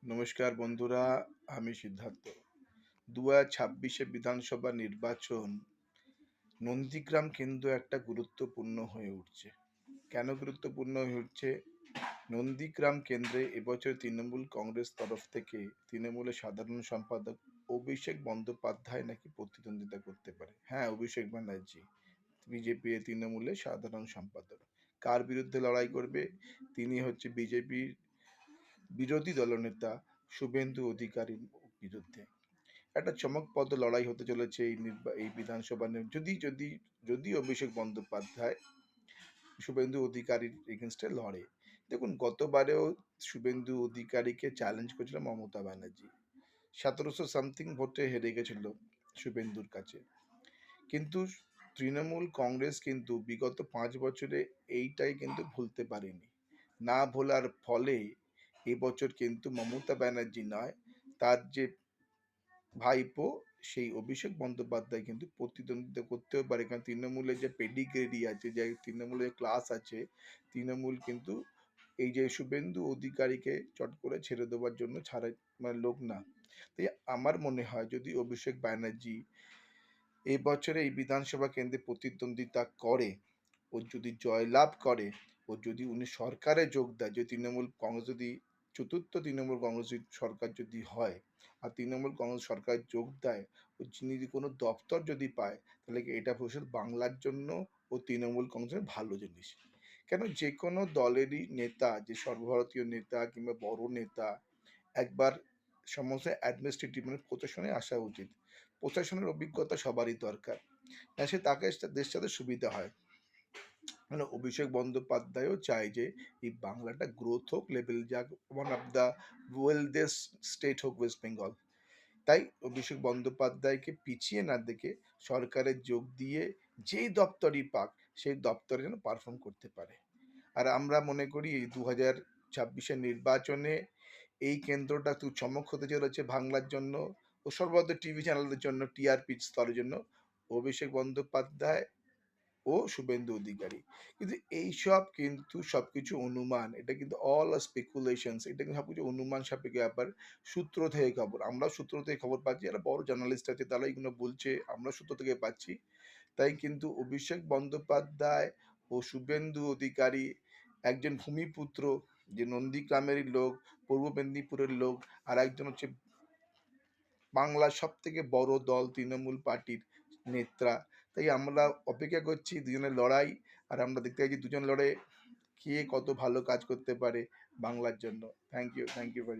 নমস্কার বন্ধুরা, আমি সিদ্ধার্থ। 2026 বিধানসভা নির্বাচন নন্দীগ্রাম কেন্দ্র একটা গুরুত্বপূর্ণ হয়ে উঠছে। কেন গুরুত্বপূর্ণ হয়ে উঠছে? নন্দীগ্রাম কেন্দ্রে এবছর তৃণমূল কংগ্রেস তরফ থেকে তৃণমূলের সাধারণ সম্পাদক অভিষেক বন্দ্যোপাধ্যায় নাকি প্রতিদ্বন্দ্বিতা করতে পারে। হ্যাঁ, অভিষেক ব্যানার্জি, বিজেপি তৃণমূলের সাধারণ সম্পাদক। কার বিরুদ্ধে লড়াই করবে? তিনি হচ্ছে বিজেপির বিরোধী দলনেতা শুভেন্দু অধিকারীর বিরুদ্ধে। একটা চমকপ্রদ লড়াই হতে চলেছে এই বিধানসভা যদি যদি যদি অভিষেক বন্দ্যোপাধ্যায় শুভেন্দু অধিকারীর এগেনস্টে লড়ে। দেখুন, গতবারেও শুভেন্দু অধিকারীকে চ্যালেঞ্জ করেছিল মমতা ব্যানার্জি। 1700 সামথিং ভোটে হেরে গেছিল শুভেন্দুর কাছে। কিন্তু তৃণমূল কংগ্রেস কিন্তু বিগত 5 বছরে এইটাই কিন্তু ভুলতে পারেনি। না ভোলার ফলে এবছর কিন্তু মমতা ব্যানার্জি নয়, তার যে ভাইপো সেই অভিষেক বন্দ্যোপাধ্যায় কিন্তু প্রতিদ্বন্দ্বিতা করতেও পারে, কারণ তৃণমূলের যে পেডিগ্রেডি আছে, যে তৃণমূলের ক্লাস আছে, তৃণমূল কিন্তু এই যে শুভেন্দু অধিকারীকে চট করে ছেড়ে দেওয়ার জন্য মানে লোক না। তাই আমার মনে হয় যদি অভিষেক ব্যানার্জি এই বছরে এই বিধানসভা কেন্দ্রে প্রতিদ্বন্দ্বিতা করে, ও যদি জয়লাভ করে, ও যদি উনি সরকারে যোগ দেয়, যে তৃণমূল কংগ্রেস যদি চতুর্থ তৃণমূল কংগ্রেস সরকার যদি হয়, আর তৃণমূল কংগ্রেস সরকার যোগ দেয়, ও যিনি যদি কোনো দপ্তর যদি পায়, তাহলে এটা ভবিষ্যৎ বাংলার জন্য ও তৃণমূল কংগ্রেসের ভালো জিনিস। কেন, যে কোনো দলেরই নেতা, যে সর্বভারতীয় নেতা কিংবা বড় নেতা, একবার সমস্ত অ্যাডমিনিস্ট্রেটিভ মানে প্রশাসনে আসা উচিত। প্রশাসনের অভিজ্ঞতা সবারই দরকার, না সে তাকে দেশ সাথে সুবিধা হয়। মানে অভিষেক বন্দ্যোপাধ্যায়ও চায় যে এই বাংলাটা গ্রোথ হোক, লেভেল যাক, ওয়ান অফ দ্য ওয়েলথেস্ট স্টেট হোক ওয়েস্ট বেঙ্গল। তাই অভিষেক বন্দ্যোপাধ্যায়কে পিছিয়ে না দেখে সরকারে যোগ দিয়ে যেই দপ্তরই পাক, সেই দপ্তরে যেন পারফর্ম করতে পারে। আর আমরা মনে করি এই 2026 নির্বাচনে এই কেন্দ্রটা একটু চমক হতে চলেছে বাংলার জন্য, ও সর্বত টিভি চ্যানেলদের জন্য, টিআরপি স্তরের জন্য অভিষেক বন্দ্যোপাধ্যায় ও শুভেন্দু অধিকারী। কিন্তু এইসব কিন্তু সবকিছু অনুমান, এটা কিন্তু অল স্পেকুলেশনস, এটা কিন্তু সবকিছু অনুমান সাপেক্ষ ব্যাপার। সূত্র থেকে খবর, আমরা সূত্র থেকে খবর পাচ্ছি, যারা বড় জার্নালিস্ট আছে তারা এগুলো বলছে, আমরা সূত্র থেকে পাচ্ছি। তাই কিন্তু অভিষেক বন্দ্যোপাধ্যায় ও শুভেন্দু অধিকারী একজন ভূমিপুত্র, যে নন্দীগ্রামেরই লোক, পূর্ব মেদিনীপুরের লোক, আর একজন হচ্ছে বাংলার সব থেকে বড় দল তৃণমূল পার্টির নেত্রা। তাই আমরা অপেক্ষা করছি দুজনের লড়াই, আর আমরা দেখতে পাচ্ছি দুজন লড়ে কে কত ভালো কাজ করতে পারে বাংলার জন্য। Thank you very